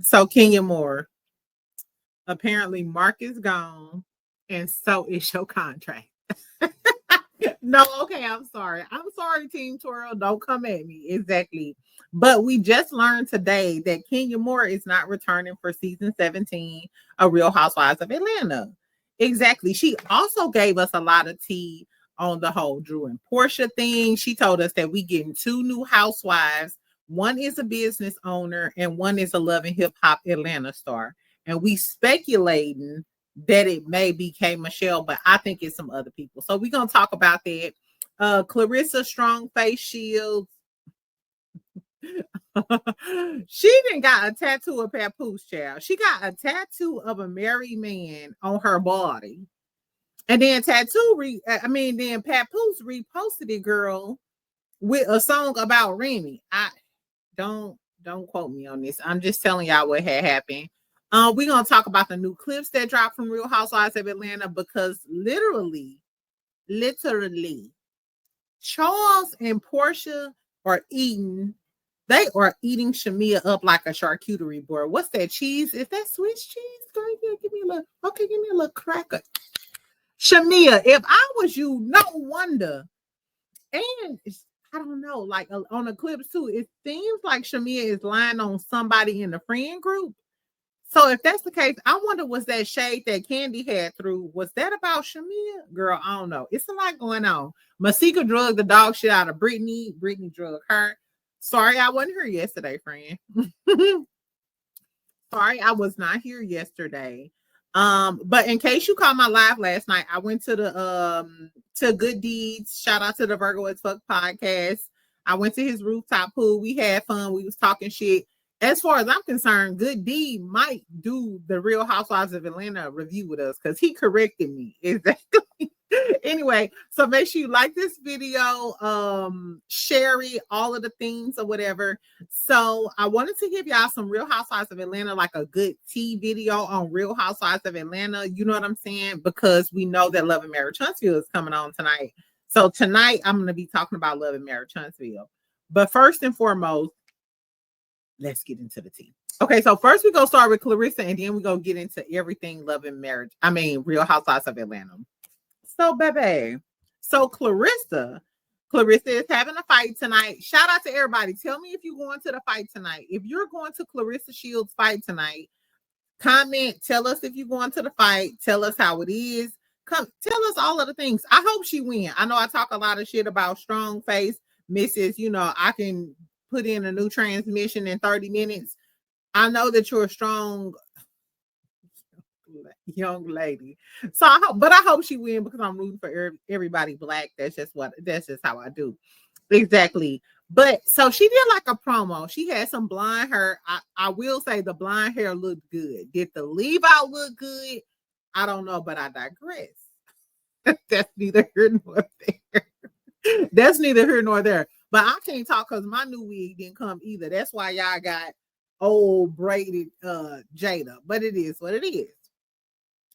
So Kenya Moore, apparently Marc is gone, and so is your contract. No, okay, I'm sorry. I'm sorry, Team Twirl. Don't come at me. Exactly. But we just learned today that Kenya Moore is not returning for season 17 of Real Housewives of Atlanta. Exactly. She also gave us a lot of tea on the whole Drew and Porsha thing. She told us that we getting two new housewives. One is a business owner and one is a love and hip hop Atlanta star. And we speculating that it may be K.Michelle, but I think it's some other people. So we're gonna talk about that. Clarissa Strong Face Shields. She didn't got a tattoo of Papoose, child. She got a tattoo of a married man on her body. And then then Papoose reposted it, girl, with a song about Remy. I don't quote me on this. I'm just telling y'all what had happened. We're gonna talk about the new clips that dropped from Real Housewives of Atlanta because literally, Charles and Porsha are eating. They are eating Shamea up like a charcuterie board. What's that cheese? Is that Swiss cheese? Girl, yeah, give me a little. Okay, give me a little cracker. Shamea, if I was you, no wonder. And I don't know, like on the clips too, it seems like Shamea is lying on somebody in the friend group. So if that's the case, I wonder was that shade that Candy had through, was that about Shamea? Girl, I don't know. It's a lot going on. Masika drugged the dog shit out of Brittany. Brittany drugged her. Sorry, I wasn't here yesterday, friend. Sorry, I was not here yesterday. But in case you caught my live last night, I went to the to Good Deeds. Shout out to the Virgo as Fuck podcast. I went to his rooftop pool. We had fun. We was talking shit. As far as I'm concerned, Good Deed might do the Real Housewives of Atlanta review with us because he corrected me. Exactly. Anyway, so make sure you like this video, share it, all of the things or whatever. So I wanted to give y'all some Real Housewives of Atlanta, like a good tea video on Real Housewives of Atlanta. You know what I'm saying? Because we know that Love and Marriage Huntsville is coming on tonight. So tonight I'm going to be talking about Love and Marriage Huntsville. But first and foremost, let's get into the tea. Okay, so first we're going to start with Clarissa and then we're going to get into everything Love and Marriage. Real Housewives of Atlanta. So, baby, so Clarissa is having a fight tonight. Shout out to everybody. Tell me if you're going to the fight tonight. If you're going to Clarissa Shields' fight tonight, comment. Tell us if you're going to the fight. Tell us how it is. Come, tell us all of the things. I hope she wins. I know I talk a lot of shit about strong face, Mrs. I can put in a new transmission in 30 minutes. I know that you're a strong young lady. So I hope she wins because I'm rooting for everybody black. That's just how I do. Exactly. But so she did like a promo. She had some blonde hair. I will say the blonde hair looked good. Did the leave out look good? I don't know, but I digress. That's neither here nor there. That's neither here nor there. But I can't talk because my new wig didn't come either. That's why y'all got old braided Jada. But it is what it is.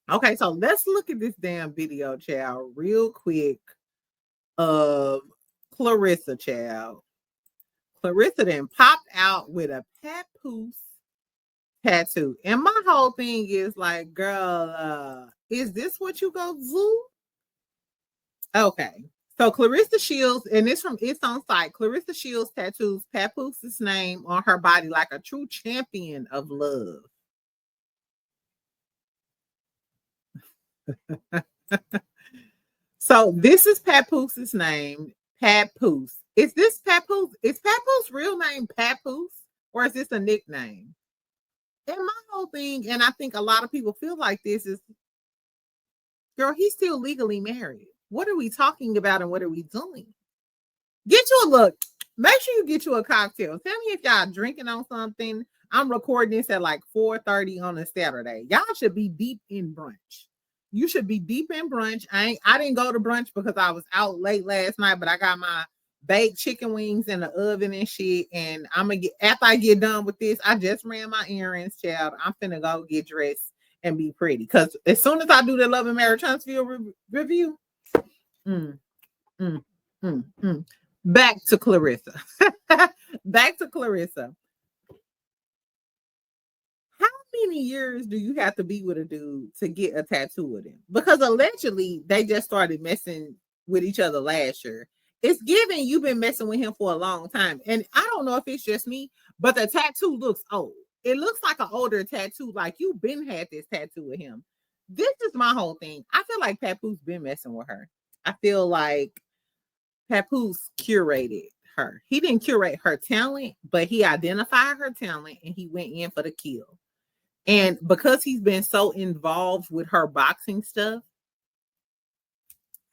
Okay, so let's look at this damn video, child, real quick of Clarissa, child. Clarissa then popped out with a Papoose tattoo. And my whole thing is like, girl, is this what you go do? Okay. So Clarissa Shields, and it's on site. Clarissa Shields tattoos Papoose's name on her body like a true champion of love. So this is Papoose's name, Papoose. Is this Papoose? Is Papoose's real name Papoose, or is this a nickname? And my whole thing, and I think a lot of people feel like this is, girl, he's still legally married. What are we talking about and what are we doing? Get you a look. Make sure you get you a cocktail. Tell me if y'all drinking on something. I'm recording this at like 4:30 on a Saturday. Y'all should be deep in brunch. You should be deep in brunch. I didn't go to brunch because I was out late last night, but I got my baked chicken wings in the oven and shit. And I'm gonna get, after I get done with this, I just ran my errands, child. I'm finna go get dressed and be pretty. Because as soon as I do the Love and Marriage Huntsville review, back to Clarissa. Back to Clarissa. many years do you have to be with a dude to get a tattoo with him? Because allegedly they just started messing with each other last year. It's given you've been messing with him for a long time. And I don't know if it's just me, but the tattoo looks old. It looks like an older tattoo, like you've been had this tattoo with him. This is my whole thing. I feel like Papoose been messing with her. I feel like Papoose curated her. He didn't curate her talent, but he identified her talent and he went in for the kill. And because he's been so involved with her boxing stuff,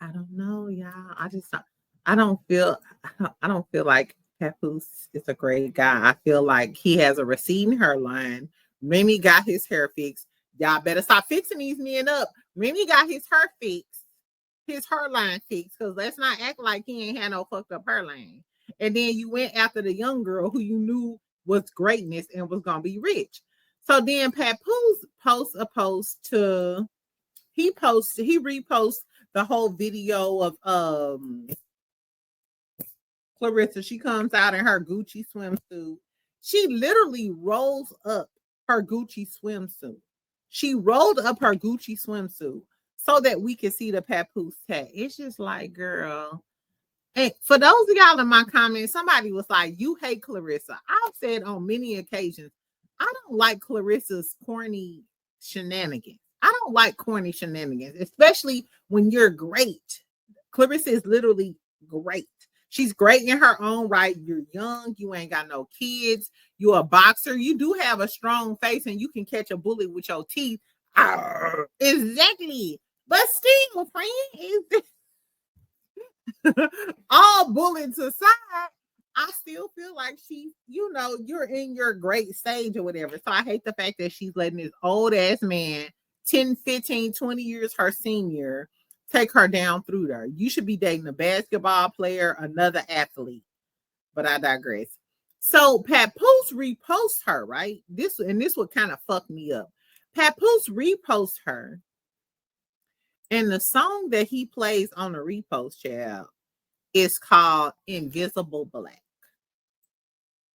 I don't know, y'all. I don't feel like Papoose is a great guy. I feel like he has a receding hairline. Remy got his hair fixed. Y'all better stop fixing these men up. Remy got his hair fixed, his hairline fixed, because let's not act like he ain't had no fucked up hairline. And then you went after the young girl who you knew was greatness and was gonna be rich. So then Papoose posts a post to he reposts the whole video of Clarissa. She comes out in her Gucci swimsuit. She literally rolls up her Gucci swimsuit. She rolled up her Gucci swimsuit so that we can see the Papoose tag. It's just like, girl. And for those of y'all in my comments, somebody was like, you hate Clarissa. I've said on many occasions, I don't like Clarissa's corny shenanigans. I don't like corny shenanigans, especially when you're great. Clarissa is literally great. She's great in her own right. You're young. You ain't got no kids. You're a boxer. You do have a strong face and you can catch a bullet with your teeth. Exactly. But still, friend, all bullets aside, I still feel like you're in your great stage or whatever. So I hate the fact that she's letting this old ass man, 10, 15, 20 years her senior, take her down through there. You should be dating a basketball player, another athlete. But I digress. So Papoose reposts her, right? This would kind of fuck me up. Papoose reposts her. And the song that he plays on the repost, child, is called Invisible Black.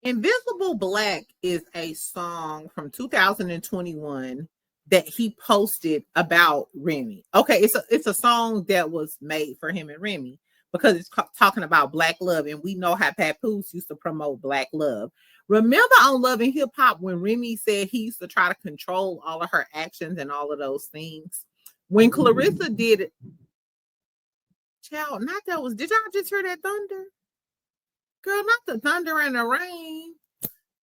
Invisible Black is a song from 2021 that he posted about Remy. Okay, it's a song that was made for him and Remy because it's talking about Black love, and we know how Papoose used to promote Black love. Remember on Love and Hip Hop when Remy said he used to try to control all of her actions and all of those things? When Clarissa did it, child, did y'all just hear that thunder? Girl, not the thunder and the rain.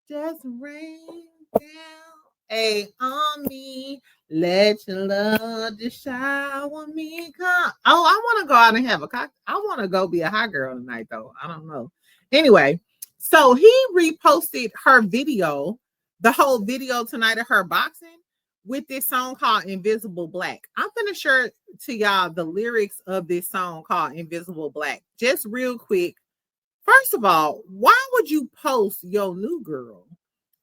Just rain down on me. Let your love just shower me. Come. Oh, I want to go out and have a cocktail. I want to go be a hot girl tonight, though. I don't know. Anyway, so he reposted her video, the whole video tonight of her boxing, with this song called Invisible Black. I'm gonna share to y'all the lyrics of this song called Invisible Black. Just real quick. First of all, why would you post your new girl?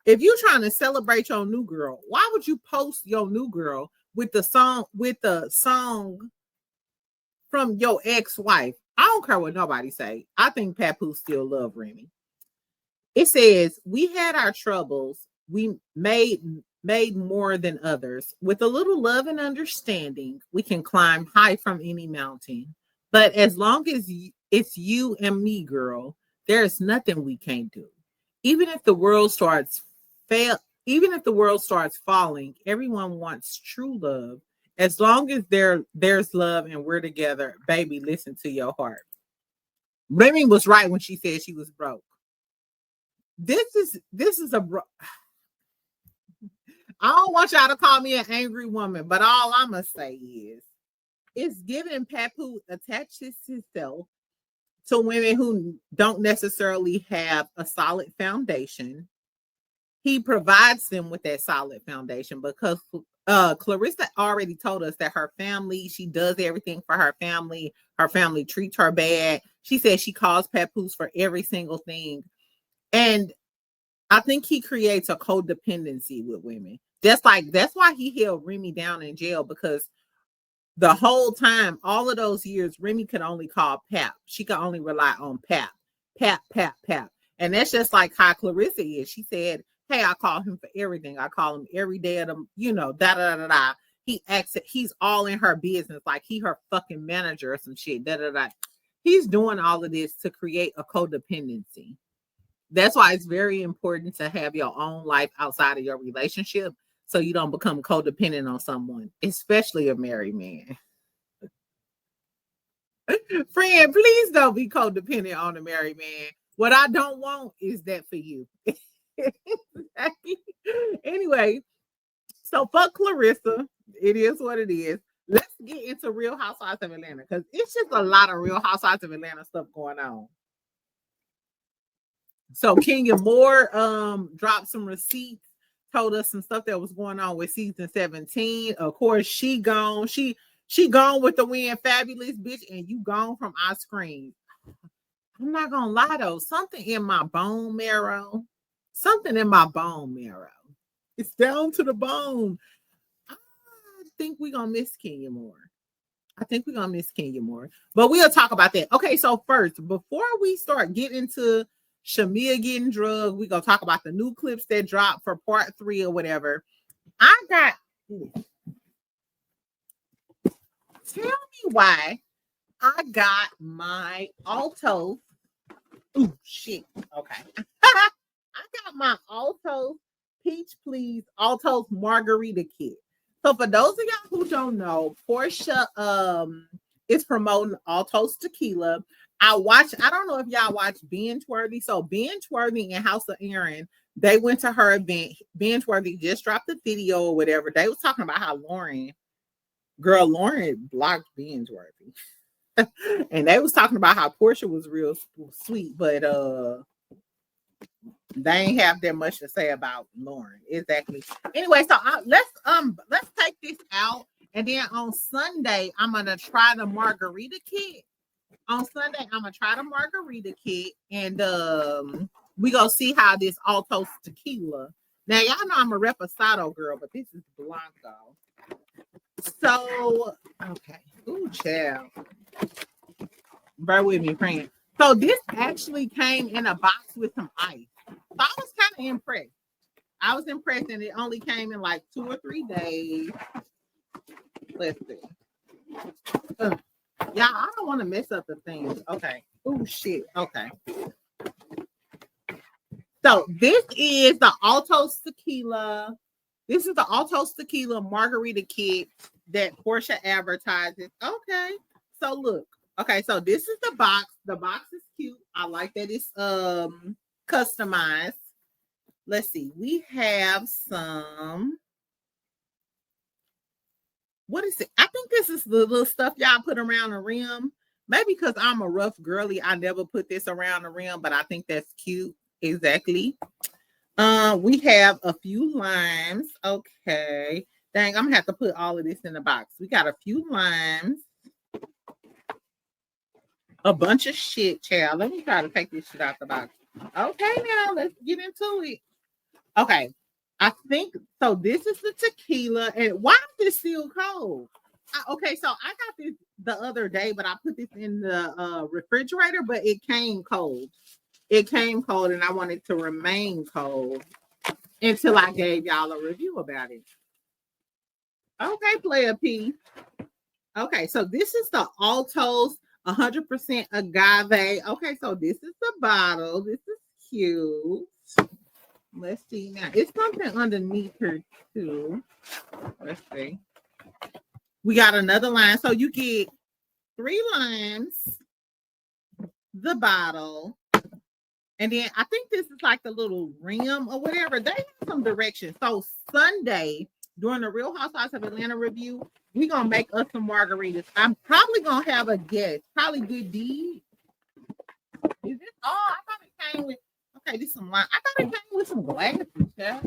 If you're trying to celebrate your new girl, why would you post your new girl with the song from your ex-wife? I don't care what nobody say. I think Papoose still love Remy. It says, we had our troubles. We made more than others. With a little love and understanding, we can climb high from any mountain. But as long as it's you and me, girl, there's nothing we can't do. Even if the world starts falling, everyone wants true love. As long as there's love and we're together, baby, listen to your heart. Remy was right when she said she was broke. This is a I don't want y'all to call me an angry woman, but all I'm going to say is it's giving Papoose attaches himself to women who don't necessarily have a solid foundation. He provides them with that solid foundation because Clarissa already told us that her family, she does everything for her family. Her family treats her bad. She says she calls Papoose for every single thing. And I think he creates a codependency with women. That's why he held Remy down in jail, because the whole time, all of those years, Remy could only call Pap. She could only rely on Pap. Pap, Pap, Pap. And that's just like how Clarissa is. She said Hey, I call him for everything. I call him every day of the, da da da da. He acts he's all in her business, like he her fucking manager or some shit. Da da da. He's doing all of this to create a codependency. That's why it's very important to have your own life outside of your relationship so you don't become codependent on someone, especially a married man. Friend, please don't be codependent on a married man. What I don't want is that for you. Anyway, so fuck Clarissa. It is what it is. Let's get into Real Housewives of Atlanta because it's just a lot of Real Housewives of Atlanta stuff going on. So Kenya Moore dropped some receipts, told us some stuff that was going on with season 17. Of course, she gone. She gone with the win, fabulous bitch, and you gone from our screen. I'm not gonna lie though, something in my bone marrow, it's down to the bone. I think we're gonna miss Kenya Moore. But we'll talk about that. Okay, so first, before we start getting into Shamea getting drugged, we're gonna talk about the new clips that dropped for part 3 or whatever. Tell me why I got my Altos. Oh shit. Okay. I got my Altos Peach Please Altos Margarita kit. So for those of y'all who don't know, Porsha is promoting Altos Tequila. I don't know if y'all watch Binge-Worthy. So Binge-Worthy and House of Aaron, they went to her event. Binge-Worthy just dropped a video or whatever. They was talking about how Lauren blocked Binge-Worthy. And they was talking about how Porsha was real sweet, but they ain't have that much to say about Lauren. Exactly. Anyway, so let's take this out, and then on Sunday I'm gonna try the margarita kit. And we gonna see how this Altos tequila. Now y'all know I'm a reposado girl, but this is Blanco. So okay, ooh, child. Bear with me, friend. So this actually came in a box with some ice. So I was kind of impressed. And it only came in like 2 or 3 days. Let's see. Y'all, I don't want to mess up the things. Okay. Oh shit. Okay. So this is the Altos Tequila. This is the Altos Tequila Margarita kit that Porsha advertises. Okay. So look. Okay, so this is the box. The box is cute. I like that it's customized. Let's see. We have some. What is it? I think this is the little stuff y'all put around the rim. Maybe because I'm a rough girly, I never put this around the rim, but I think that's cute. Exactly. We have a few limes. Okay. Dang, I'm gonna have to put all of this in the box. We got a few limes. A bunch of shit, child. Let me try to take this shit out the box. Okay, now let's get into it. Okay, I think so. This is the tequila, and why is this still cold? Okay, so I got this the other day, but I put this in the refrigerator, but it came cold. And I want it to remain cold until I gave y'all a review about it. Okay, player P. Okay, so this is the Altos 100% agave. Okay, so this is the bottle. This is cute. Let's see now. It's something underneath her too. Let's see. We got another line. So you get 3 limes, the bottle, and then I think this is like the little rim or whatever. They have some directions. So Sunday, during the Real Housewives of Atlanta review, we're going to make us some margaritas. I'm probably going to have a guest. Probably Good Deed. Is this all? I thought it came with, okay, this is some wine. I thought it came with some glasses, yeah.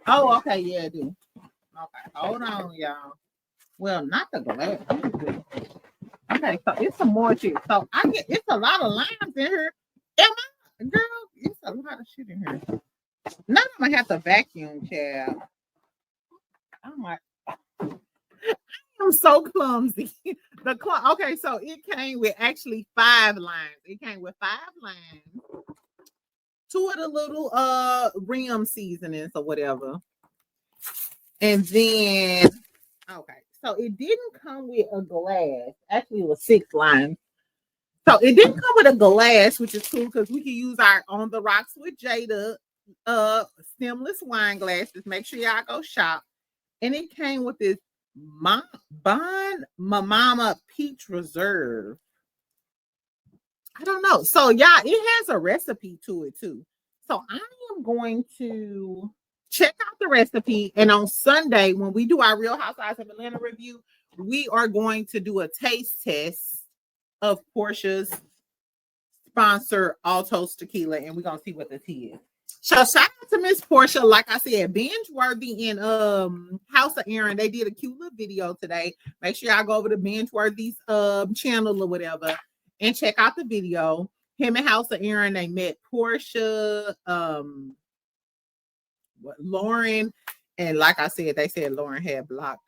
Oh, okay, yeah, it do. Okay, hold on, y'all. Well, not the glass. Okay, so it's some more shit. So it's a lot of limes in here. Girl, it's a lot of shit in here. Now I'm going to have to vacuum, child. I'm like, I'm so clumsy. Okay, so it came with actually 5 lines. It came with 5 lines, two of the little rim seasonings or whatever. And then okay, so it didn't come with a glass. Actually, it was 6 lines. So it didn't come with a glass, which is cool because we can use our On the Rocks with Jada stemless wine glasses. Make sure y'all go shop. And it came with this Mama Peach Reserve. I don't know. So yeah, it has a recipe to it too. So I am going to check out the recipe. And on Sunday, when we do our Real Housewives of Atlanta review, we are going to do a taste test of Porsha's sponsor Altos Tequila, and we're gonna see what the tea is. So shout out to Miss Porsha. Like I said, binge worthy in House of Aaron. They did a cute little video today. Make sure y'all go over to binge worthy's channel or whatever and check out the video. Him and House of Aaron, they met Porsha, Lauren, and like I said, they said Lauren had blocked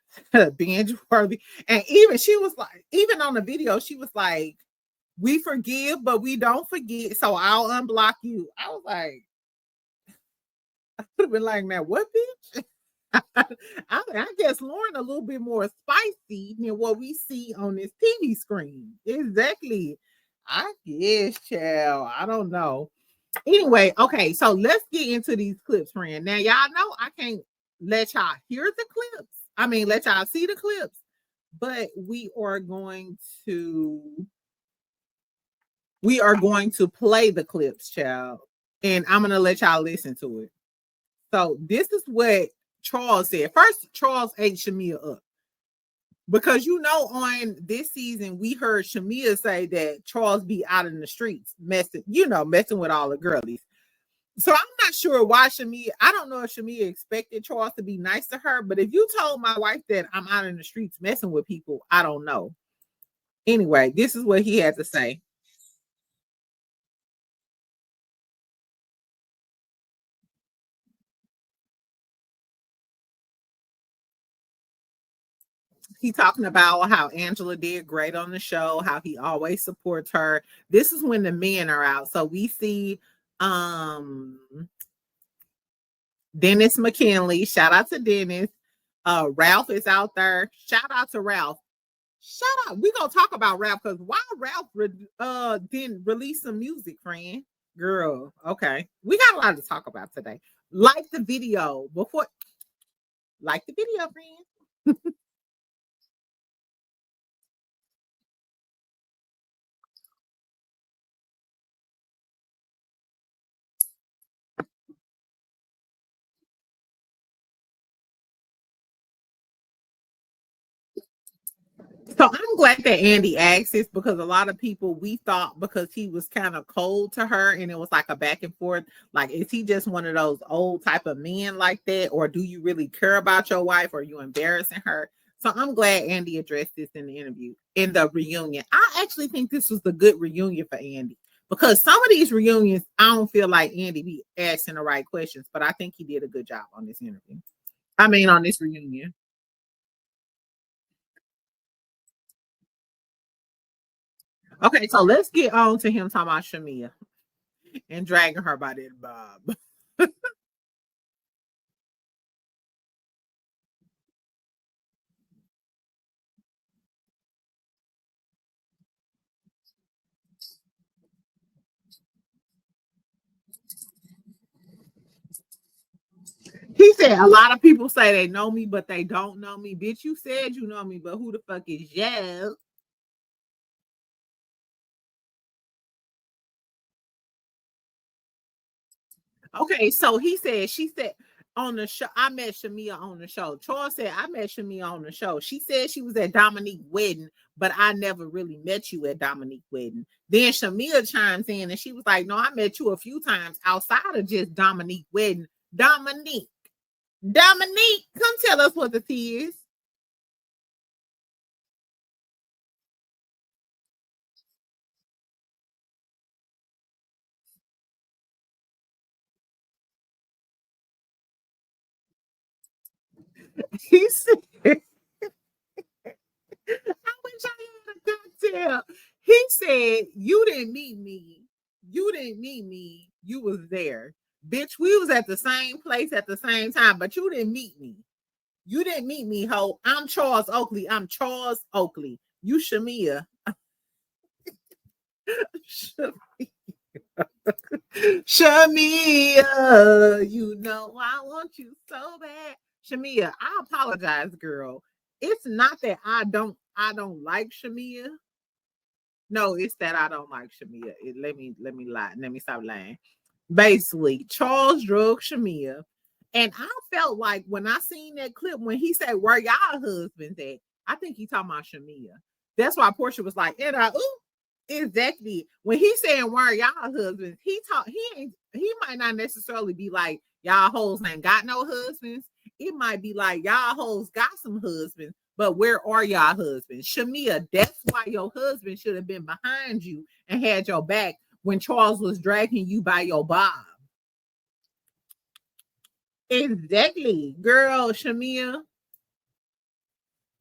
binge worthy. And even she was like, even on the video, she was like, we forgive, but we don't forget. So I'll unblock you. I was like, I would have been like, man, what bitch? I guess Lauren a little bit more spicy than what we see on this TV screen. Exactly. I guess, child. I don't know. Anyway, okay, so let's get into these clips, friend. Now, y'all know I can't let y'all hear the clips. I mean, let y'all see the clips, but we are going to play the clips, child, and I'm going to let y'all listen to it. So this is what Charles said. First, Charles ate Shamea up. Because on this season, we heard Shamea say that Charles be out in the streets, messing with all the girlies. So I'm not sure why I don't know if Shamea expected Charles to be nice to her, but if you told my wife that I'm out in the streets messing with people, I don't know. Anyway, this is what he had to say. He talking about how Angela did great on the show, how he always supports her. This is when the men are out. So we see Dennis McKinley. Shout out to Dennis. Ralph is out there. Shout out to Ralph. Shout out. We're gonna talk about Ralph because why Ralph didn't release some music, friend. Girl, okay. We got a lot to talk about today. Like the video, friend. So I'm glad that Andy asked this because a lot of people, we thought because he was kind of cold to her and it was like a back and forth, like, is he just one of those old type of men like that? Or do you really care about your wife? Or are you embarrassing her? So I'm glad Andy addressed this in the interview, in the reunion. I actually think this was a good reunion for Andy because some of these reunions, I don't feel like Andy be asking the right questions, but I think he did a good job on this interview. I mean, on this reunion. Okay, so let's get on to him talking about Shamea and dragging her by that bob. He said a lot of people say they know me, but they don't know me. Bitch, you said you know me, but who the fuck is Yell? Okay, so she said on the show, I met Shamea on the show. Charles said, I met Shamea on the show. She said she was at Dominique's wedding, but I never really met you at Dominique's wedding. Then Shamea chimes in and she was like, no, I met you a few times outside of just Dominique's wedding. Dominique, come tell us what the tea is. He said, I wish I had a cocktail. He said, you didn't meet me. You didn't meet me You was there. Bitch, we was at the same place at the same time, but you didn't meet me. You didn't meet me, ho. I'm Charles Oakley. I'm Charles Oakley. You Shamea. Shamea, you know I want you so bad. Shamea, I apologize, girl. It's not that I don't like Shamea. No, it's that I don't like Shamea. Let me lie. Let me stop lying. Basically, Charles drug Shamea. And I felt like when I seen that clip, when he said, "Where y'all husbands at?" I think he talking about Shamea. That's why Porsha was like, exactly. When he saying, "Where y'all husbands?" He might not necessarily be like, "Y'all hoes ain't got no husbands." It might be like, "Y'all hoes got some husbands, but where are y'all husbands?" Shamea, that's why your husband should have been behind you and had your back when Charles was dragging you by your bob. Exactly, girl, Shamea.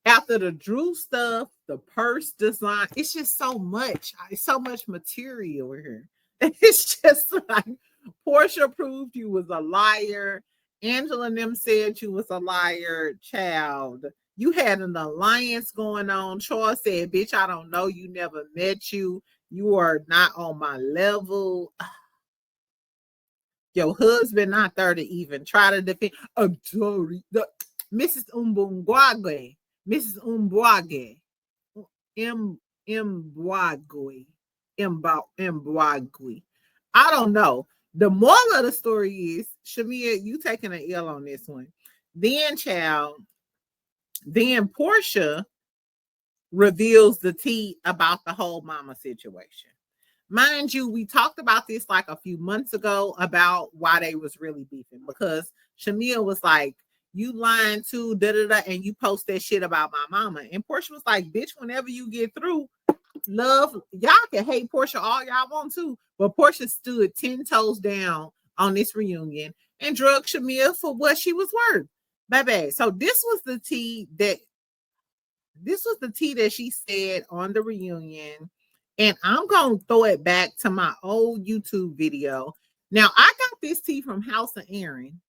After the Drew stuff, the purse design, it's just so much. It's so much material here. It's just like Porsha proved you was a liar. Angela and them said you was a liar, child. You had an alliance going on. Charles said, "Bitch, I don't know you, never met you. You are not on my level." Your husband not there to even try to defend. I'm sorry. Mrs. Umbwagwe. Mrs. Umbwage. Mbwagwe. I don't know. The moral of the story is, Shamea, you taking an L on this one. Then Porsha reveals the tea about the whole mama situation. Mind you, we talked about this like a few months ago about why they was really beefing, because Shamea was like, "You lying too, and you post that shit about my mama." And Porsha was like, "Bitch, whenever you get through, love, y'all can hate Porsha all y'all want to, but Porsha stood 10 toes down on this reunion and drug Shamea for what she was worth, baby." So this was the tea that she said on the reunion. And I'm going to throw it back to my old YouTube video. Now, I got this tea from House of Aaron.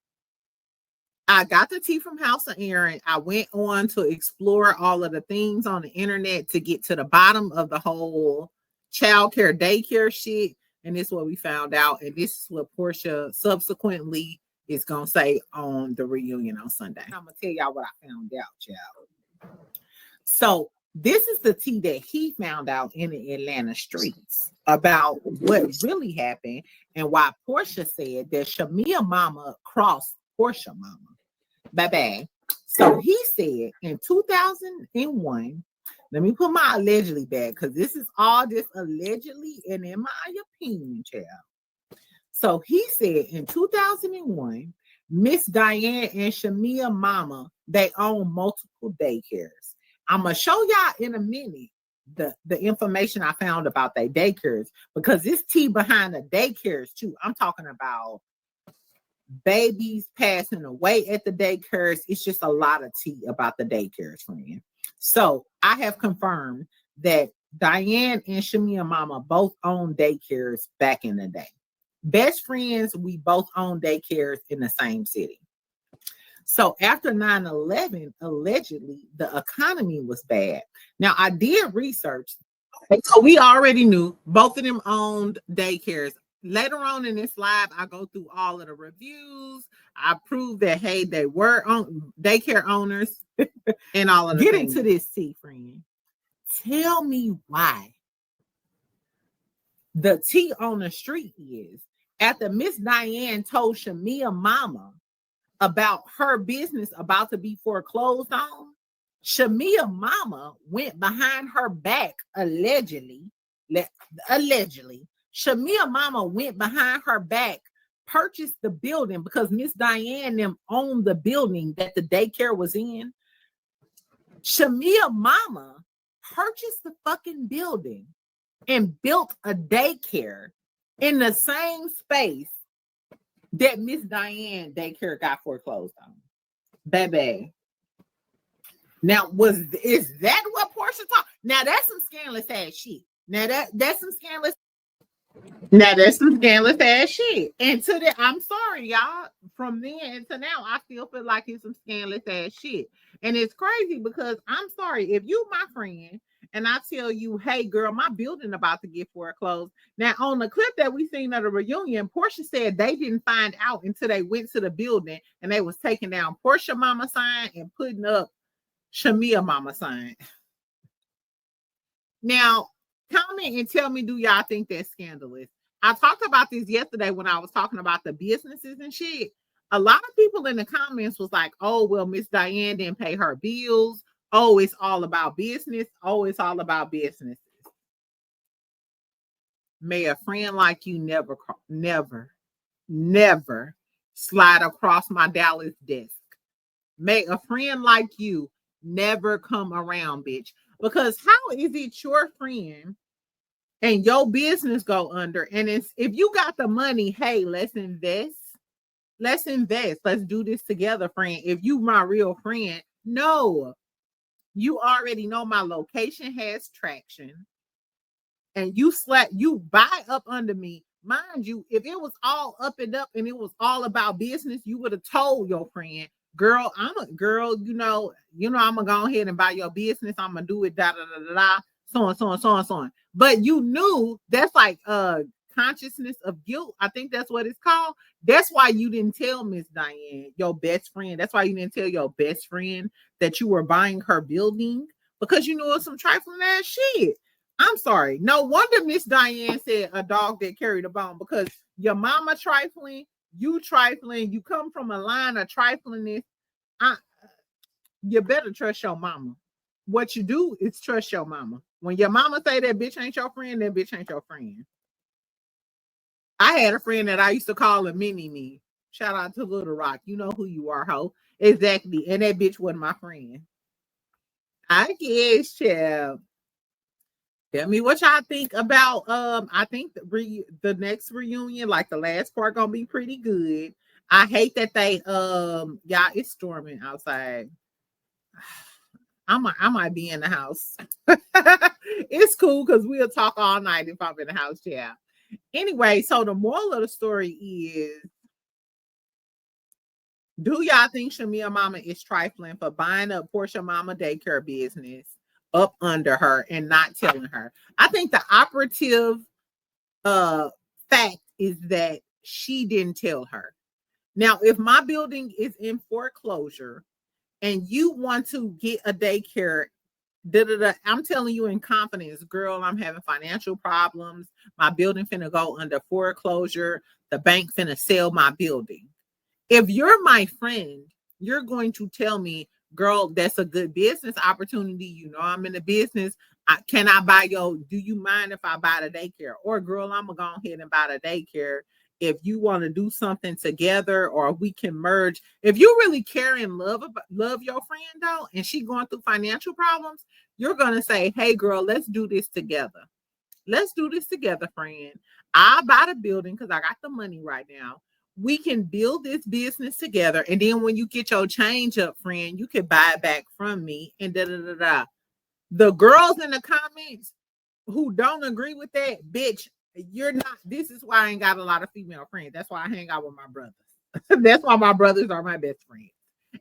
I got the tea from House of Aaron. I went on to explore all of the things on the internet to get to the bottom of the whole childcare, daycare shit. And this is what we found out. And this is what Porsha subsequently is going to say on the reunion on Sunday. I'm going to tell y'all what I found out, child. So, this is the tea that he found out in the Atlanta streets about what really happened and why Porsha said that Shamea mama crossed Porsha mama. Baby. So he said in 2001, let me put my allegedly back because this is all this allegedly and in my opinion, child. So he said in 2001, Miss Diane and Shamea mama, they own multiple daycares. I'm going to show y'all in a minute the information I found about their daycares, because this tea behind the daycares too. I'm talking about babies passing away at the daycares. It's just a lot of tea about the daycares, friend. So I have confirmed that Diane and Shamea mama both own daycares back in the day. Best friends, we both own daycares in the same city. So after 9/11, allegedly, the economy was bad. Now, I did research. So we already knew both of them owned daycares. Later on in this live, I go through all of the reviews. I prove that, hey, they were on daycare owners and all of the things. Get into this, tea, friend. Tell me why the tea on the street is after Miss Diane told Shamea mama about her business about to be foreclosed on, Shamea mama went behind her back, allegedly. Shamea mama went behind her back, purchased the building because Miss Diane them owned the building that the daycare was in. Shamea mama purchased the fucking building and built a daycare in the same space that Miss Diane daycare got foreclosed on. Baby. Now, is that what Porsha talked? Now, that's some scandalous ass shit. Now, that's some scandalous. Now that's some scandalous ass shit. And to that, I'm sorry, y'all. From then to now, I still feel like it's some scandalous ass shit. And it's crazy because I'm sorry, if you my friend and I tell you, hey girl, my building about to get foreclosed. Now on the clip that we seen at the reunion, Porsha said they didn't find out until they went to the building and they was taking down Porsha mama sign and putting up Shamea mama sign. Now, comment and tell me, do y'all think that's scandalous? I talked about this yesterday when I was talking about the businesses and shit. A lot of people in the comments was like, oh, well, Miss Diane didn't pay her bills. Oh, it's all about business. Oh, it's all about business. May a friend like you never slide across my Dallas desk. May a friend like you never come around, bitch. Because how is it your friend and your business go under? And it's, if you got the money, hey, let's invest. Let's invest. Let's do this together, friend. If you my real friend, no, you already know my location has traction. And you buy up under me. Mind you, if it was all up and it was all about business, you would have told your friend, girl, I'm a girl, you know, I'm gonna go ahead and buy your business. I'm gonna do it, da da da da da, so on, so on, so on, so on. But you knew that's like consciousness of guilt. I think that's what it's called. That's why you didn't tell Miss Diane, your best friend. That's why you didn't tell your best friend that you were buying her building, because you knew it was some trifling ass shit. I'm sorry. No wonder Miss Diane said a dog that carried a bone, because your mama trifling, you trifling, you come from a line of triflingness. You better trust your mama. What you do is trust your mama. When your mama say that bitch ain't your friend, that bitch ain't your friend. I had a friend that I used to call a mini me. Shout out to Little Rock. You know who you are, ho. Exactly. And that bitch wasn't my friend. I guess, child. Tell me what y'all think about. I think the next reunion, like the last part, gonna be pretty good. I hate that they y'all, it's storming outside. I might be in the house. It's cool because we'll talk all night if I'm in the house. Yeah. Anyway, so the moral of the story is, do y'all think Shamea mama is trifling for buying up Porsha mama daycare business up under her and not telling her? I think the operative fact is that she didn't tell her. Now, if my building is in foreclosure and you want to get a daycare, I'm telling you in confidence, girl, I'm having financial problems. My building finna go under foreclosure. The bank finna sell my building. If you're my friend, you're going to tell me, girl, that's a good business opportunity. You know, I'm in the business. Can I buy do you mind if I buy the daycare? Or girl, I'm gonna go ahead and buy the daycare. If you want to do something together, or we can merge. If you really care and love your friend though, and she going through financial problems, you're gonna say, hey girl, let's do this together. Let's do this together, friend. I'll buy the building because I got the money right now. We can build this business together. And then when you get your change up, friend, you can buy it back from me and da da da da. The girls in the comments who don't agree with that, bitch, you're not. This is why I ain't got a lot of female friends. That's why I hang out with my brothers. That's why my brothers are my best friends.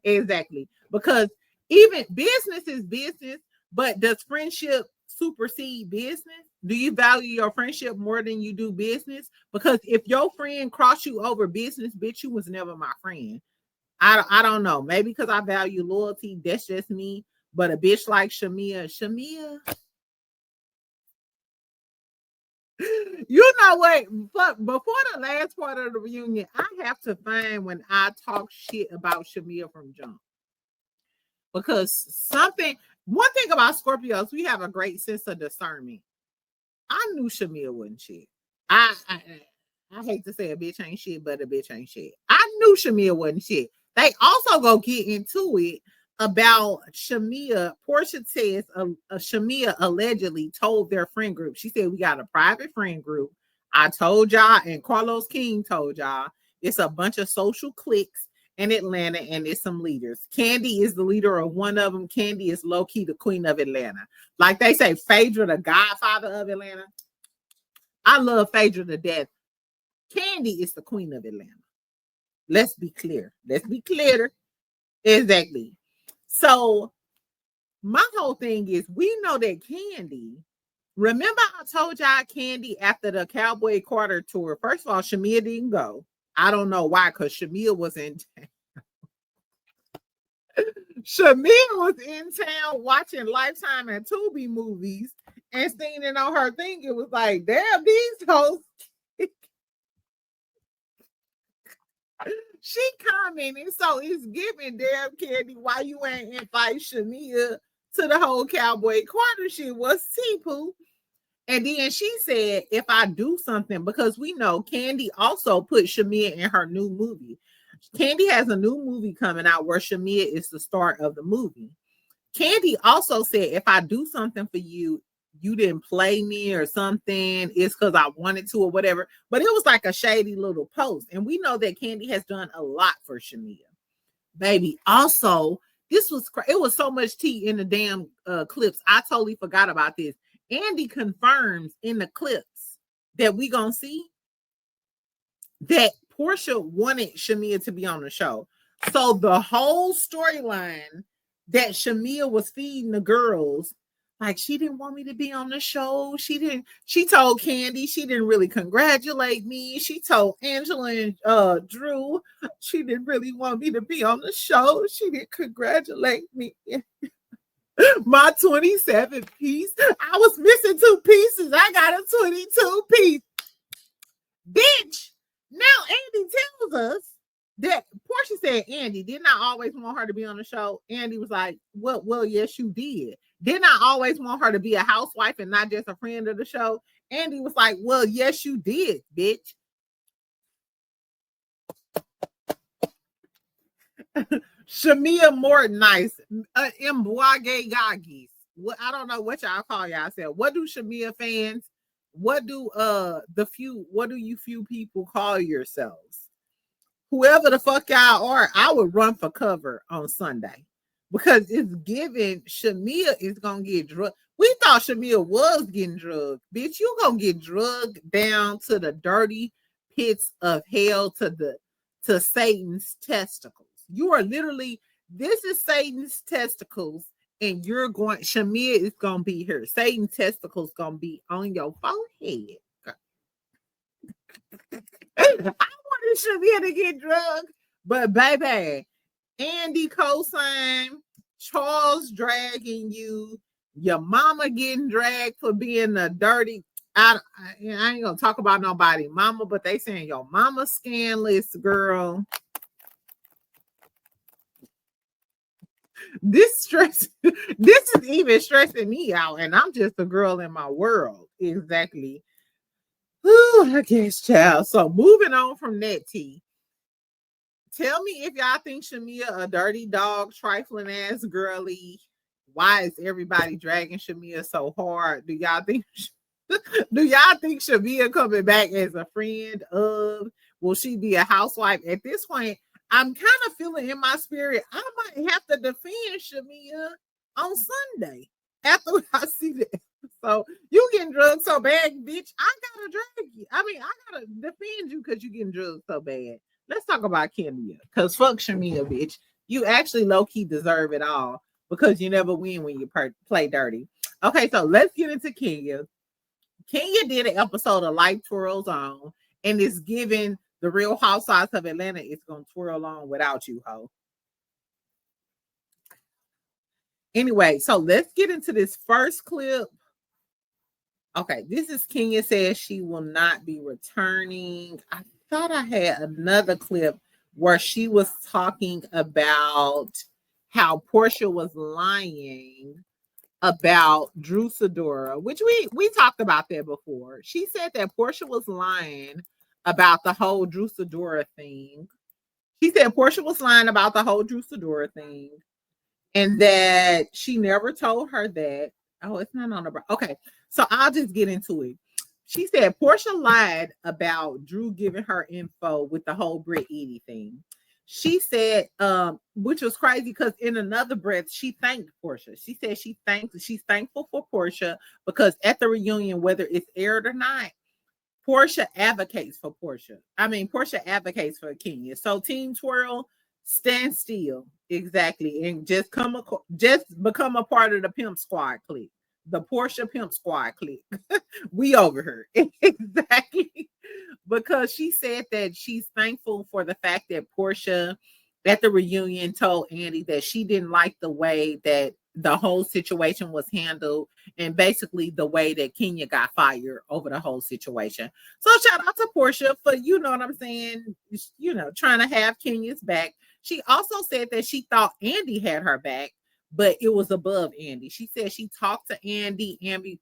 Exactly. Because even business is business, but does friendship supersede business? Do you value your friendship more than you do business? Because if your friend crossed you over business, bitch, you was never my friend. I don't know. Maybe because I value loyalty. That's just me. But a bitch like Shamea, you know what? But before the last part of the reunion, I have to find when I talk shit about Shamea from jump. Because one thing about Scorpios, we have a great sense of discernment. I knew Shamea wasn't shit. I hate to say a bitch ain't shit, but a bitch ain't shit. I knew Shamea wasn't shit. They also go get into it about Shamea. Porsha says Shamea allegedly told their friend group. She said, we got a private friend group. I told y'all, and Carlos King told y'all, it's a bunch of social cliques in Atlanta, and it's some leaders. Candy is the leader of one of them. Candy is low-key the queen of Atlanta. Like they say, Phaedra, the godfather of Atlanta. I love Phaedra to death. Kandi is the queen of Atlanta. Let's be clear. Let's be clear. Exactly. So my whole thing is, we know that Kandi, remember I told y'all Kandi after the Cowboy Carter tour, first of all, Shamea didn't go. I don't know why, because Shamea was in town. Shamea was in town watching Lifetime and Tubi movies and seeing it on her thing. It was like, damn, these hoes. She commented, so it's giving, damn Kandi, why you ain't invite Shamea to the whole Cowboy Carter shit? Was T-Poo. And then she said, if I do something, because we know Kandi also put Shamea in her new movie. Kandi has a new movie coming out where Shamea is the star of the movie. Kandi also said, if I do something for you, you didn't play me or something, it's because I wanted to or whatever. But it was like a shady little post. And we know that Kandi has done a lot for Shamea. Baby, also, it was so much tea in the damn clips. I totally forgot about this. Andy confirms in the clips that we gonna see that Porsha wanted Shamea to be on the show. So the whole storyline that Shamea was feeding the girls, like, she didn't want me to be on the show. She told Kandi she didn't really congratulate me. She told Angela and Drew she didn't really want me to be on the show. She didn't congratulate me. My 27 piece. I was missing 2 pieces. I got a 22 piece. Bitch. Now Andy tells us that Porsha said, Andy, didn't I always want her to be on the show? Andy was like, well, yes, you did. Didn't I always want her to be a housewife and not just a friend of the show? Andy was like, well, yes, you did, bitch. Shamea more nice. Mbwage Gagis. I don't know what y'all call y'all. What do Shamea fans, what do you few people call yourselves? Whoever the fuck y'all are, I would run for cover on Sunday. Because it's given Shamea is gonna get drugged. We thought Shamea was getting drugged. Bitch, you gonna get drugged down to the dirty pits of hell, to Satan's testicles. You are literally, this is Satan's testicles, and Shamea is gonna be here. Satan's testicles gonna be on your forehead. I wanted Shamea to get drugged, but baby, Andy co-sign, Charles dragging you, your mama getting dragged for being a dirty. I ain't gonna talk about nobody mama, but they saying your mama scandalous, girl. This is even stressing me out, and I'm just a girl in my world. Exactly. Ooh, I guess, child. So moving on from that tea. Tell me if y'all think Shamea a dirty dog, trifling ass girly. Why is everybody dragging Shamea so hard? Do y'all think Shamea coming back as a friend of? Will she be a housewife? At this point, I'm kind of feeling in my spirit, I might have to defend Shamea on Sunday after I see that. So you getting drugged so bad, bitch, I gotta drag you. I mean, I gotta defend you because you getting drugged so bad. Let's talk about Kenya, because fuck Shamea, bitch. You actually low-key deserve it all because you never win when you play dirty. Okay, so let's get into Kenya. Kenya did an episode of Life Twirls On, and it's giving the Real Housewives of Atlanta is going to twirl on without you, ho. Anyway, so let's get into this first clip. Okay, this is Kenya says she will not be returning. I thought I had another clip where she was talking about how Porsha was lying about Drew Sidora, which we talked about that before. She said that Porsha was lying about the whole Drew Sidora thing. She said Porsha was lying about the whole Drew Sidora thing, and that she never told her that. Oh, it's not on the. Okay, so I'll just get into it. She said Porsha lied about Drew giving her info with the whole Brit Edie thing. She said, which was crazy because in another breath, she thanked Porsha. She said she's thankful for Porsha because at the reunion, whether it's aired or not, Porsha advocates for Porsha. Porsha advocates for Kenya. So Team Twirl, stand still. Exactly. And just become a part of the Pimp Squad clique. The Porsha Pimp Squad clique. We over her. Exactly. Because she said that she's thankful for the fact that Porsha at the reunion told Andy that she didn't like the way that the whole situation was handled, and basically the way that Kenya got fired over the whole situation. So shout out to Porsha for, you know what I'm saying, trying to have Kenya's back. She also said that she thought Andy had her back, but it was above Andy. She said she talked to Andy.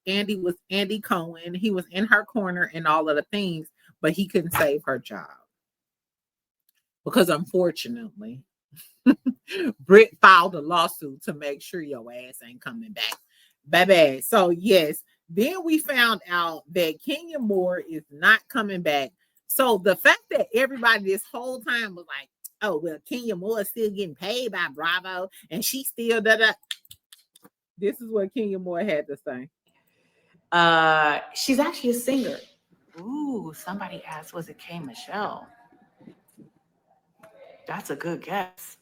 Andy was Andy Cohen. He was in her corner and all of the things, but he couldn't save her job. Because unfortunately, Britt filed a lawsuit to make sure your ass ain't coming back. Baby. So yes, then we found out that Kenya Moore is not coming back. So the fact that everybody this whole time was like, oh, well, Kenya Moore is still getting paid by Bravo and she still da. This is what Kenya Moore had to say. She's actually a singer. Ooh, somebody asked, was it K.Michelle? That's a good guess.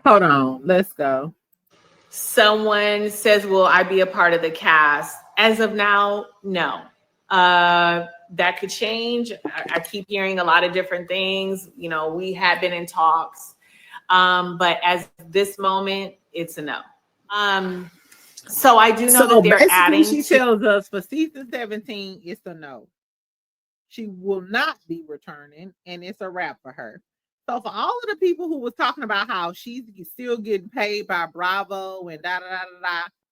Hold on, let's go. Someone says, will I be a part of the cast? As of now, no. That could change. I keep hearing a lot of different things. We have been in talks. But as this moment, it's a no. So I do know that they're adding. She tells us for season 17, it's a no. She will not be returning, and it's a wrap for her. So for all of the people who was talking about how she's still getting paid by Bravo and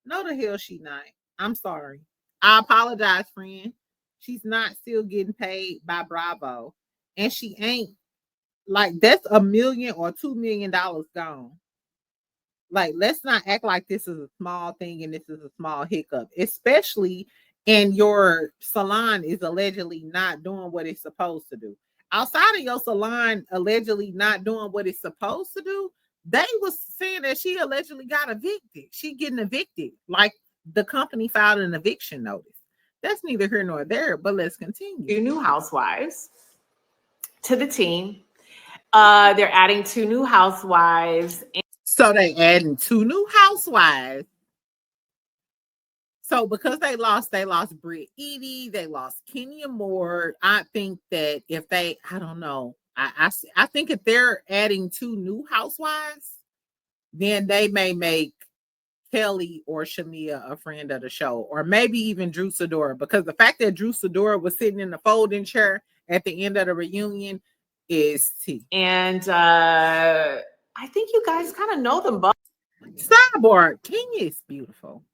no, the hell she not. I'm sorry. I apologize, friend. She's not still getting paid by Bravo, and she ain't. Like, that's $1 million or $2 million gone. Like, let's not act like this is a small thing and this is a small hiccup, especially and your salon is allegedly not doing what it's supposed to do. Outside of your salon allegedly not doing what it's supposed to do, they was saying that she allegedly got evicted. She getting evicted. Like, the company filed an eviction notice. That's neither here nor there, but let's continue. 2 new housewives to the team. They're adding 2 new housewives. So they adding 2 new housewives. So because they lost Britt Edie, they lost Kenya Moore. I think that if they, I don't know, I think if they're adding 2 new housewives, then they may make Kelly or Shamea a friend of the show, or maybe even Drew Sidora, because the fact that Drew Sidora was sitting in the folding chair at the end of the reunion is tea. And I think you guys kind of know them both. Sidebar, Kenya is beautiful.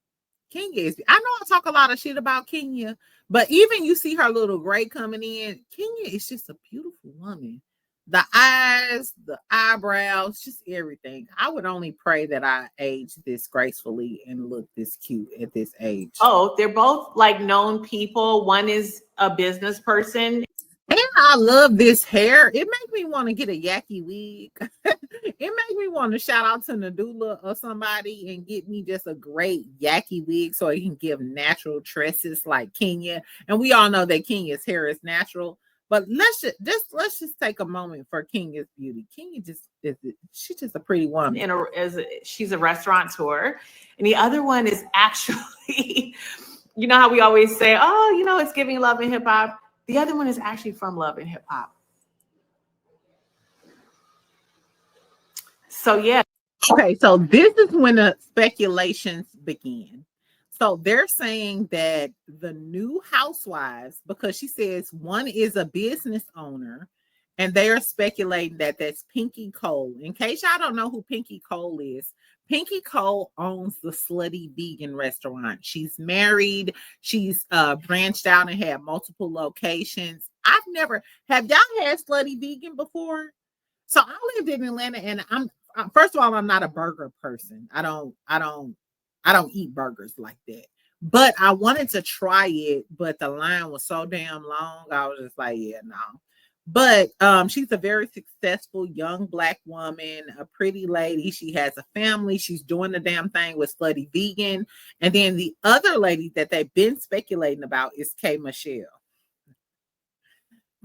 Kenya is, I know I talk a lot of shit about Kenya, but even you see her little gray coming in, Kenya is just a beautiful woman. The eyes, the eyebrows, just everything. I would only pray that I age this gracefully and look this cute at this age. Oh, they're both like known people. One is a business person. And I love this hair. It makes me want to get a yaki wig. It makes me want to shout out to Nadula or somebody and get me just a great yaki wig so it can give natural tresses like Kenya. And we all know that Kenya's hair is natural. But let's just take a moment for Kenya's beauty. Kenya she's just a pretty woman. She's a restaurateur. And the other one is actually, you know how we always say, oh, it's giving love and hip hop. The other one is actually from Love and Hip Hop. So, yeah. Okay, so this is when the speculations begin. So they're saying that the new housewives, because she says one is a business owner, and they are speculating that that's Pinky Cole. In case y'all don't know who Pinky Cole is, Pinky Cole owns the Slutty vegan restaurant. She's married. She's branched out and had multiple locations. Have y'all had Slutty vegan before? So I lived in Atlanta, and first of all, I'm not a burger person. I don't eat burgers like that. But I wanted to try it, but the line was so damn long. I was just like, yeah, no. But she's a very successful young Black woman, a pretty lady. She has a family. She's doing the damn thing with Slutty Vegan. And then the other lady that they've been speculating about is K.Michelle.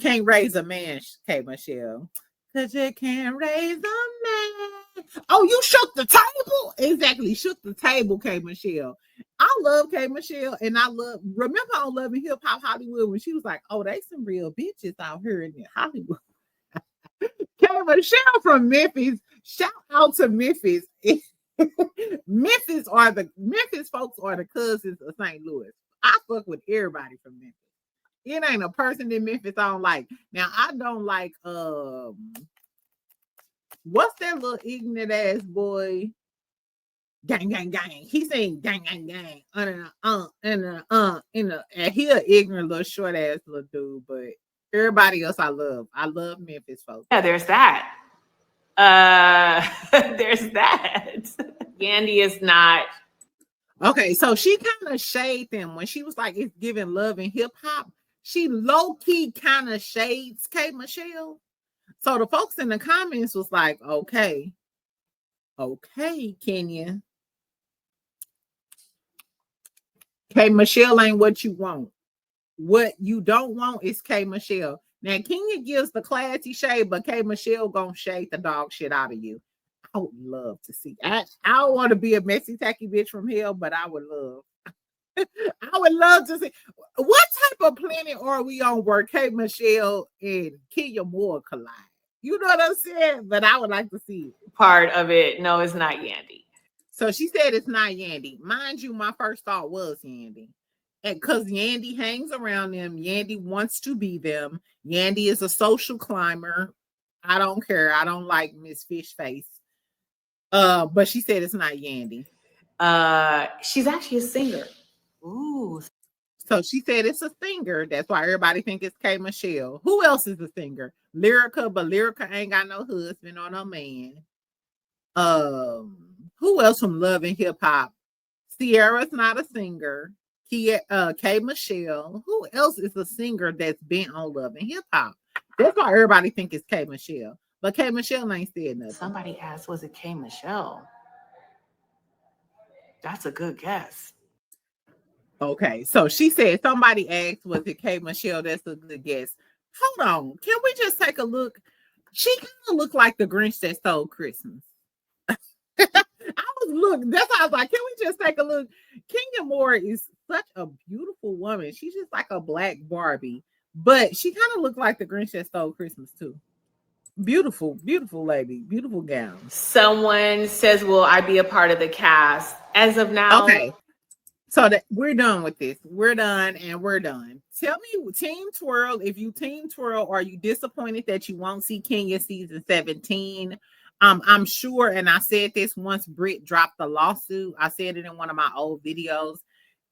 Can't raise a man, K.Michelle. Cause you can't raise a man. Oh, you shook the table? Exactly, shook the table, K.Michelle. I love K.Michelle, and remember on Love and Hip Hop Hollywood when she was like, oh, they some real bitches out here in Hollywood. K.Michelle from Memphis. Shout out to Memphis. Memphis folks are the cousins of St. Louis. I fuck with everybody from Memphis. It ain't a person in Memphis I don't like. Now I don't like what's that little ignorant ass boy? Gang, gang, gang. He saying gang, gang, gang. And he an ignorant little short ass little dude, but everybody else I love. I love Memphis folks. Yeah, there's that. There's that. Yandy is not. Okay, so she kind of shaded them when she was like, it's giving love and hip hop. She low-key kind of shades K.Michelle. So the folks in the comments was like, okay, Kenya. K.Michelle ain't what you want. What you don't want is K.Michelle. Now, Kenya gives the classy shade, but K.Michelle gonna shade the dog shit out of you. I would love to see. I don't want to be a messy, tacky bitch from hell, but I would love. I would love to see what type of planet are we on where K.Michelle and Kenya Moore collide. You know what I'm saying? But I would like to see it. Part of it. No, it's not Yandy. So she said it's not Yandy. Mind you, my first thought was Yandy. And because Yandy hangs around them, Yandy wants to be them. Yandy is a social climber. I don't care. I don't like Miss Fish Face. But she said it's not Yandy. She's actually a singer. Ooh. So she said it's a singer. That's why everybody think it's K.Michelle. Who else is a singer? Lyrica, but Lyrica ain't got no husband or no man. Who else from Love and Hip Hop? Sierra's not a singer. K.Michelle. Who else is a singer that's been on Love and Hip Hop? That's why everybody think it's K.Michelle. But K.Michelle ain't said nothing. Somebody asked, was it K.Michelle? That's a good guess. Okay, so she said somebody asked, was it K.Michelle? That's a good guess. Hold on. Can we just take a look? She kind of looked like the Grinch that stole Christmas. That's how I was like, can we just take a look? Kenya Moore is such a beautiful woman. She's just like a black Barbie, but she kind of looked like the Grinch that stole Christmas too. Beautiful, beautiful lady, beautiful gown. Someone says, will I be a part of the cast? As of now, okay. So that we're done with this. We're done and we're done. Tell me, Team Twirl, if you Team Twirl, are you disappointed that you won't see Kenya season 17? I'm sure, and I said this once Britt dropped the lawsuit. I said it in one of my old videos.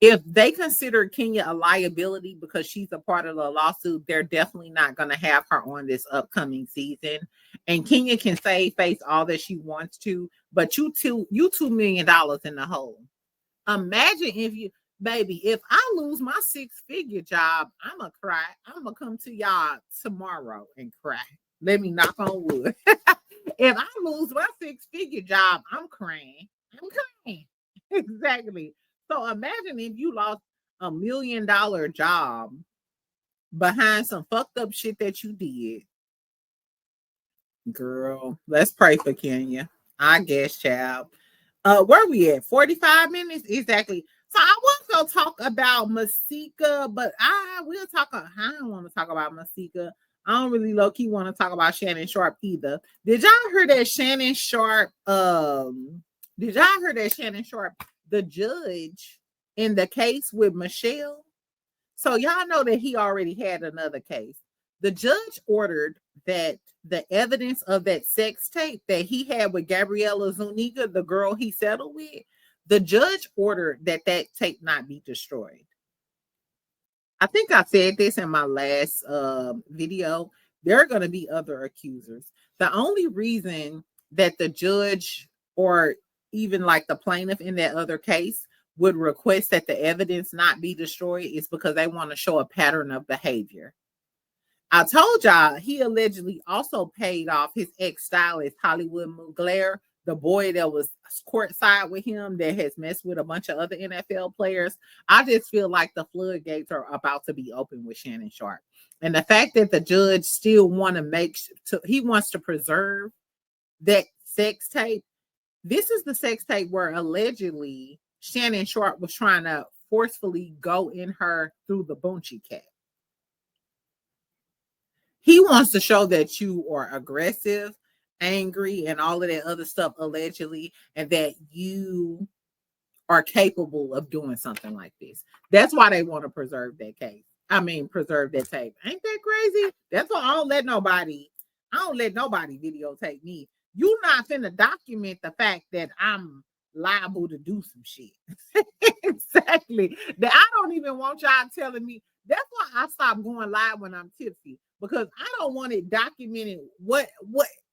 If they consider Kenya a liability because she's a part of the lawsuit, they're definitely not going to have her on this upcoming season. And Kenya can save face all that she wants to, but you $2 million in the hole. Imagine if I lose my 6-figure job, I'ma cry. I'ma come to y'all tomorrow and cry. Let me knock on wood. If I lose my 6-figure job, I'm crying. Exactly. So imagine if you lost $1 million job behind some fucked up shit that you did. Girl, let's pray for Kenya. I guess, child. Where we at? 45 minutes? Exactly. So I was going to talk about Masika, but I don't want to talk about Masika. I don't really low-key want to talk about Shannon Sharpe either. Did y'all hear that Shannon Sharpe, the judge in the case with Michelle? So y'all know that he already had another case. The judge ordered that the evidence of that sex tape that he had with Gabriella Zuniga, the girl he settled with, the judge ordered that tape not be destroyed. I think I said this in my last video. There are going to be other accusers. The only reason that the judge or even like the plaintiff in that other case would request that the evidence not be destroyed is because they want to show a pattern of behavior. I told y'all he allegedly also paid off his ex-stylist, Hollywood Mugler, the boy that was courtside with him that has messed with a bunch of other NFL players. I just feel like the floodgates are about to be open with Shannon Sharpe. And the fact that the judge still he wants to preserve that sex tape. This is the sex tape where allegedly Shannon Sharpe was trying to forcefully go in her through the Bunchy cat. He wants to show that you are aggressive, angry, and all of that other stuff allegedly, and that you are capable of doing something like this. That's why they want to preserve that case. Preserve that tape. Ain't that crazy? That's why I don't let nobody videotape me. You not finna document the fact that I'm liable to do some shit. Exactly. That I don't even want y'all telling me. That's why I stopped going live when I'm tipsy, because I don't want it documented. What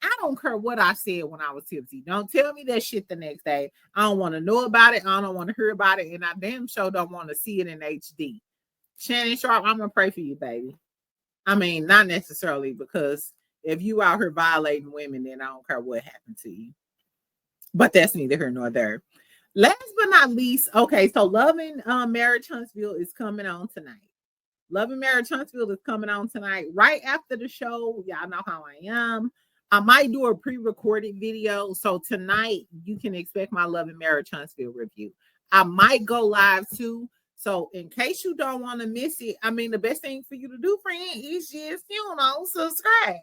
I don't care what I said when I was tipsy. Don't tell me that shit the next day. I don't want to know about it. I don't want to hear about it, and I damn sure don't want to see it in HD. Shannon Sharpe, I'm gonna pray for you, baby. Not necessarily, because if you out here violating women, then I don't care what happened to you. But that's neither here nor there. Last but not least, okay, so Loving Marriage Huntsville is coming on tonight. Loving Marriage Huntsville is coming on tonight. Right after the show, y'all know how I am. I might do a pre-recorded video. So tonight, you can expect my Loving Marriage Huntsville review. I might go live too. So in case you don't want to miss it, the best thing for you to do, friend, is just, subscribe.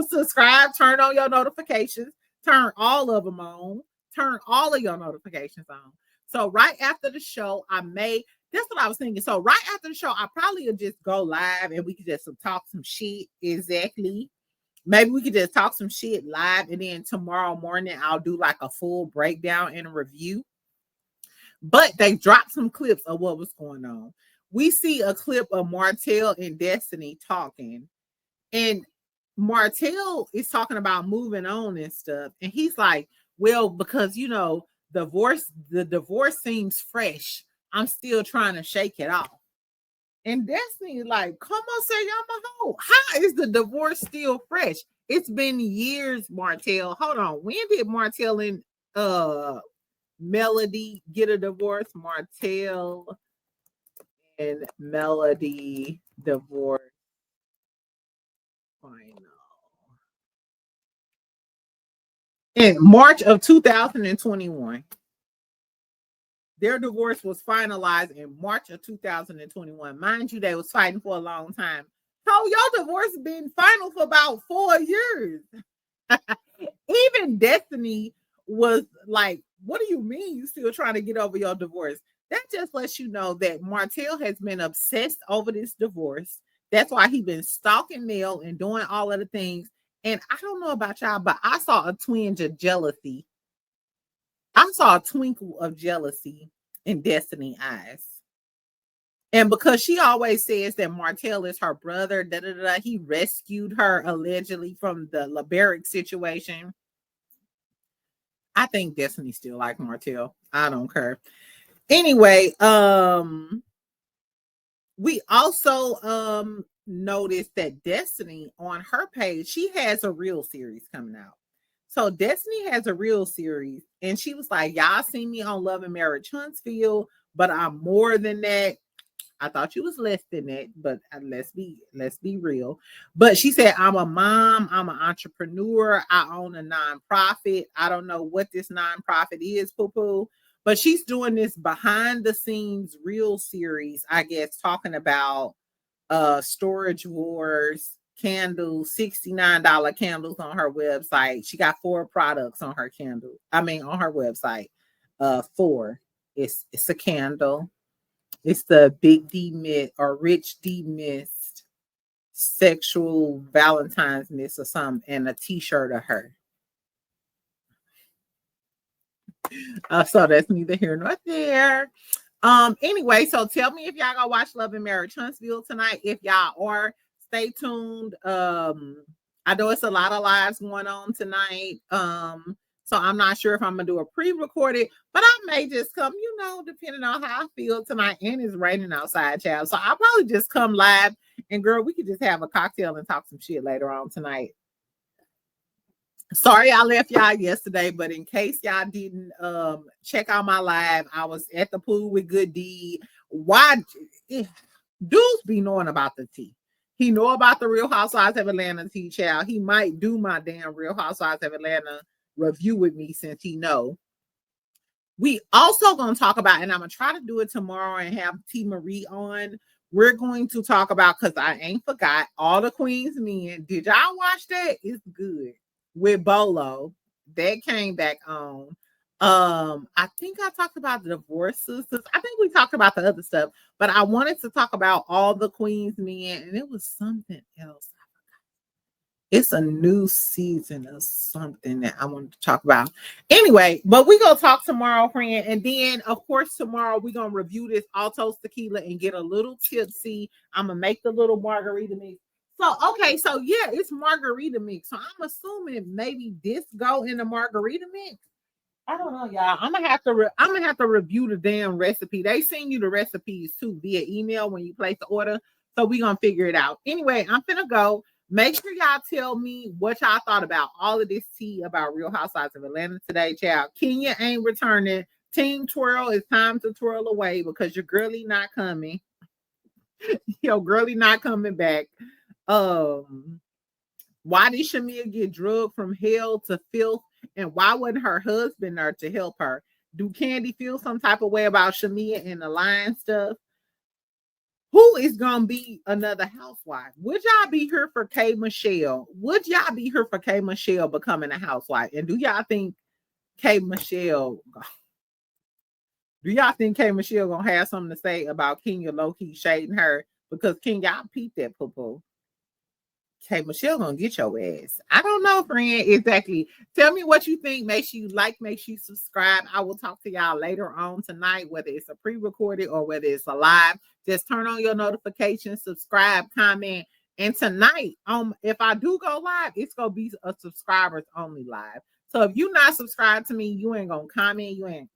Subscribe, turn on your notifications, turn all of them on, turn all of your notifications on. So right after the show, that's what I was thinking. So right after the show, I probably would just go live and we could just talk some shit. Exactly. Maybe we could just talk some shit live, and then tomorrow morning I'll do like a full breakdown and a review. But they dropped some clips of what was going on. We see a clip of Martell and Destiny talking, and Martell is talking about moving on and stuff. And he's like, well, because, the divorce seems fresh. I'm still trying to shake it off. And Destiny is like, come on, say I'm a hoe. How is the divorce still fresh? It's been years, Martell. Hold on. When did Martell and Melody get a divorce? Martell and Melody divorce final. In March of 2021. Their divorce was finalized in March of 2021. Mind you, they was fighting for a long time. So your divorce has been final for about 4 years. Even Destiny was like, what do you mean you still trying to get over your divorce? That just lets you know that Martell has been obsessed over this divorce. That's why he's been stalking Mel and doing all of the things. And I don't know about y'all, but I saw a twinge of jealousy. I saw a twinkle of jealousy in Destiny's eyes. And because she always says that Martell is her brother, he rescued her allegedly from the LaBerrick situation. I think Destiny still like Martell. I don't care. Anyway, we also noticed that Destiny on her page, she has a real series coming out. So Destiny has a real series, and she was like, y'all see me on Love and Marriage Huntsville, but I'm more than that. I thought you was less than that, but let's be real. But she said, I'm a mom, I'm an entrepreneur, I own a nonprofit. I don't know what this nonprofit is, poo-poo, but she's doing this behind the scenes real series, I guess, talking about storage wars, candles, $69 candles on her website. She got 4 products on her on her website. 4. It's a candle. It's the Big D Mist or Rich D Mist, Sexual Valentine's Mist or something, and a t-shirt of her. So that's neither here nor there. Anyway, so tell me if y'all gonna watch Love and Marriage Huntsville tonight. If y'all are, stay tuned. I know it's a lot of lives going on tonight. So I'm not sure if I'm gonna do a pre-recorded, but I may just come, depending on how I feel tonight. And it's raining outside, child. So I'll probably just come live, and girl, we could just have a cocktail and talk some shit later on tonight. Sorry I left y'all yesterday, but in case y'all didn't check out my live, I was at the pool with Good Deed. Why dudes be knowing about the tea? He know about the Real Housewives of Atlanta tea, child. He might do my damn Real Housewives of Atlanta review with me since he know. We also gonna talk about, and I'm gonna try to do it tomorrow and have T Marie on. We're going to talk about, because I ain't forgot, All the Queen's Men. Did y'all watch that? It's good. With Bolo. That came back on. I think I talked about the Divorce Sisters. I think we talked about the other stuff, but I wanted to talk about All the Queen's Men, and it was something else. It's a new season of something that I wanted to talk about. Anyway, but we gonna talk tomorrow, friend. And then, of course, tomorrow we're gonna review this Altos tequila and get a little tipsy. I'm gonna make the little margarita mix. So, okay, so yeah, it's margarita mix. So I'm assuming maybe this go in the margarita mix. I don't know, y'all. I'm gonna have to review the damn recipe. They send you the recipes too via email when you place the order. So we're gonna figure it out. Anyway, I'm finna go. Make sure y'all tell me what y'all thought about all of this tea about Real Housewives of Atlanta today, child. Kenya ain't returning. Team Twirl, it's time to twirl away because your girlie not coming. Your girlie not coming back. Why did Shamea get drugged from hell to filth? And why wasn't her husband there to help her? Do Candy feel some type of way about Shamea and the line stuff? Who is gonna be another housewife? Would y'all be here for K.Michelle? Would y'all be here for K.Michelle becoming a housewife? And do y'all think K.Michelle gonna have something to say about Kenya low-key shading her? Because Kenya, I peeped that poo. K.Michelle gonna get your ass. I don't know, friend. Exactly. Tell me what you think. Make sure you like, make sure you subscribe. I will talk to y'all later on tonight, whether it's a pre-recorded or whether it's a live. Just turn on your notifications, subscribe, comment. And tonight, if I do go live, it's gonna be a subscribers only live. So if you're not subscribed to me, you ain't gonna comment, you ain't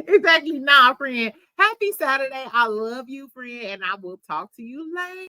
exactly. Nah, friend. Happy Saturday. I love you, friend, and I will talk to you later.